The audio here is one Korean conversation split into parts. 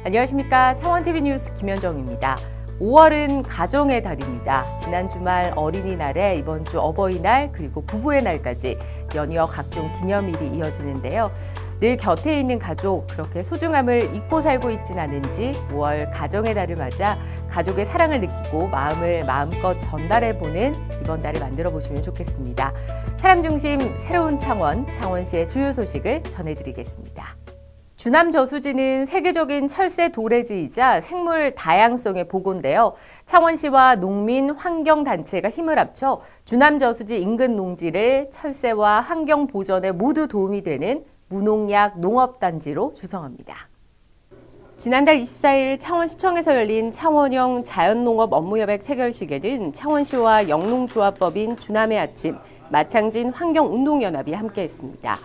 안녕하십니까. 창원TV 뉴스 김현정입니다. 5월은 가정의 달입니다. 지난 주말 어린이날에 이번 주 어버이날 그리고 부부의 날까지 연이어 각종 기념일이 이어지는데요. 늘 곁에 있는 가족, 그렇게 소중함을 잊고 살고 있진 않은지 5월 가정의 달을 맞아 가족의 사랑을 느끼고 마음을 마음껏 전달해보는 이번 달을 만들어 보시면 좋겠습니다. 사람 중심 새로운 창원, 창원시의 주요 소식을 전해드리겠습니다. 주남 저수지는 세계적인 철새 도래지이자 생물 다양성의 보고인데요. 창원시와 농민 환경단체가 힘을 합쳐 주남 저수지 인근 농지를 철새와 환경 보전에 모두 도움이 되는 무농약 농업단지로 조성합니다. 지난달 24일 창원시청에서 열린 창원형 자연농업 업무협약 체결식에는 창원시와 영농조합법인 주남의 아침, 마창진 환경운동연합이 함께했습니다.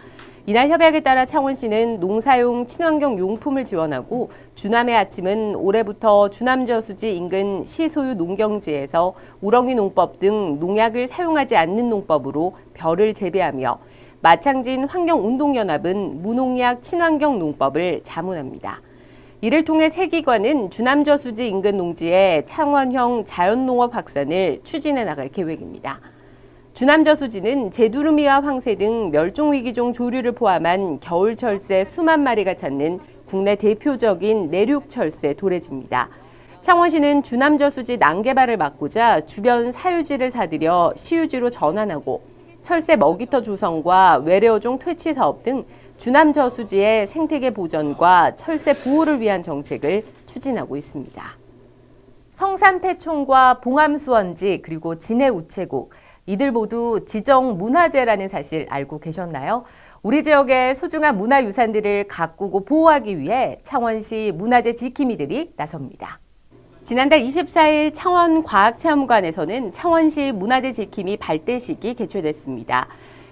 이날 협약에 따라 창원시는 농사용 친환경 용품을 지원하고 주남의 아침은 올해부터 주남저수지 인근 시소유 농경지에서 우렁이 농법 등 농약을 사용하지 않는 농법으로 벼를 재배하며 마창진 환경운동연합은 무농약 친환경 농법을 자문합니다. 이를 통해 세 기관은 주남저수지 인근 농지의 창원형 자연농업 확산을 추진해 나갈 계획입니다. 주남저수지는 제두루미와 황새 등 멸종위기종 조류를 포함한 겨울철새 수만 마리가 찾는 국내 대표적인 내륙철새 도래지입니다. 창원시는 주남저수지 난개발을 막고자 주변 사유지를 사들여 시유지로 전환하고 철새 먹이터 조성과 외래어종 퇴치 사업 등 주남저수지의 생태계 보전과 철새 보호를 위한 정책을 추진하고 있습니다. 성산패촌과 봉암수원지 그리고 진해우체국 이들 모두 지정문화재라는 사실 알고 계셨나요? 우리 지역의 소중한 문화유산들을 가꾸고 보호하기 위해 창원시 문화재 지킴이들이 나섭니다. 지난달 24일 창원과학체험관에서는 창원시 문화재 지킴이 발대식이 개최됐습니다.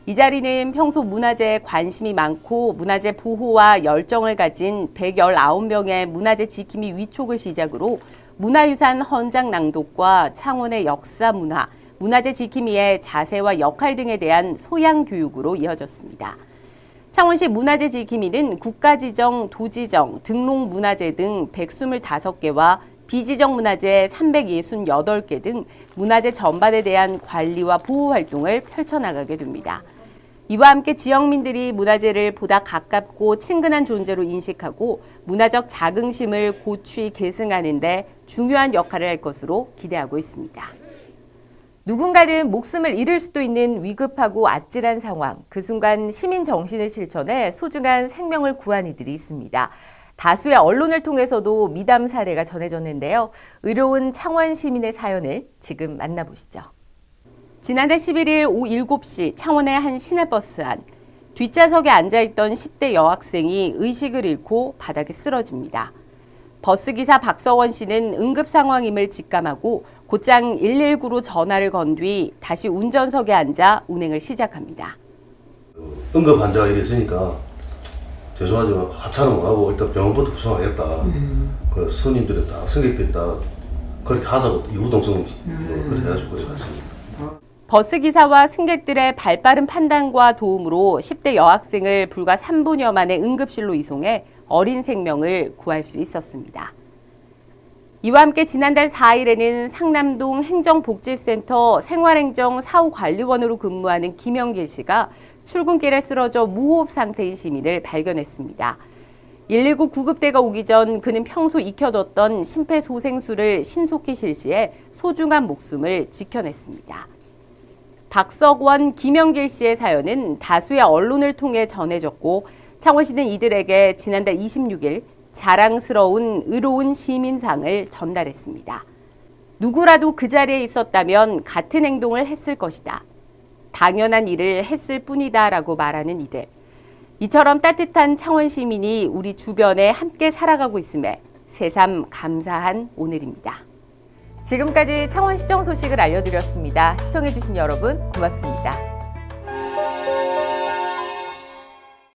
이 자리는 평소 문화재에 관심이 많고 문화재 보호와 열정을 가진 119명의 문화재 지킴이 위촉을 시작으로 문화유산 헌장 낭독과 창원의 역사 문화, 문화재 지킴이의 자세와 역할 등에 대한 소양 교육으로 이어졌습니다. 창원시 문화재 지킴이는 국가지정, 도지정, 등록문화재 등 125개와 비지정 문화재 368개 등 문화재 전반에 대한 관리와 보호 활동을 펼쳐나가게 됩니다. 이와 함께 지역민들이 문화재를 보다 가깝고 친근한 존재로 인식하고 문화적 자긍심을 고취 계승하는 데 중요한 역할을 할 것으로 기대하고 있습니다. 누군가는 목숨을 잃을 수도 있는 위급하고 아찔한 상황, 그 순간 시민 정신을 실천해 소중한 생명을 구한 이들이 있습니다. 다수의 언론을 통해서도 미담 사례가 전해졌는데요. 의로운 창원 시민의 사연을 지금 만나보시죠. 지난달 11일 오후 7시 창원의 한 시내버스 안, 뒷좌석에 앉아있던 10대 여학생이 의식을 잃고 바닥에 쓰러집니다. 버스기사 박서원 씨는 응급 상황임을 직감하고 곧장 119로 전화를 건 뒤 다시 운전석에 앉아 운행을 시작합니다. 응급 환자가 이랬으니까 죄송하지만 하차는 못하고 일단 병원부터 구성하겠다. 그 손님들이 다 승객들이 다 그렇게 하자고 이구동성 그렇게 해가지고 그래 갔습니다. 버스기사와 승객들의 발빠른 판단과 도움으로 10대 여학생을 불과 3분여 만에 응급실로 이송해 어린 생명을 구할 수 있었습니다. 이와 함께 지난달 4일에는 상남동 행정복지센터 생활행정 사후관리원으로 근무하는 김영길 씨가 출근길에 쓰러져 무호흡 상태인 시민을 발견했습니다. 119 구급대가 오기 전 그는 평소 익혀뒀던 심폐소생술을 신속히 실시해 소중한 목숨을 지켜냈습니다. 박석원, 김영길 씨의 사연은 다수의 언론을 통해 전해졌고 창원시는 이들에게 지난달 26일 자랑스러운 의로운 시민상을 전달했습니다. 누구라도 그 자리에 있었다면 같은 행동을 했을 것이다. 당연한 일을 했을 뿐이다 라고 말하는 이들. 이처럼 따뜻한 창원 시민이 우리 주변에 함께 살아가고 있음에 새삼 감사한 오늘입니다. 지금까지 창원시청 소식을 알려드렸습니다. 시청해주신 여러분 고맙습니다.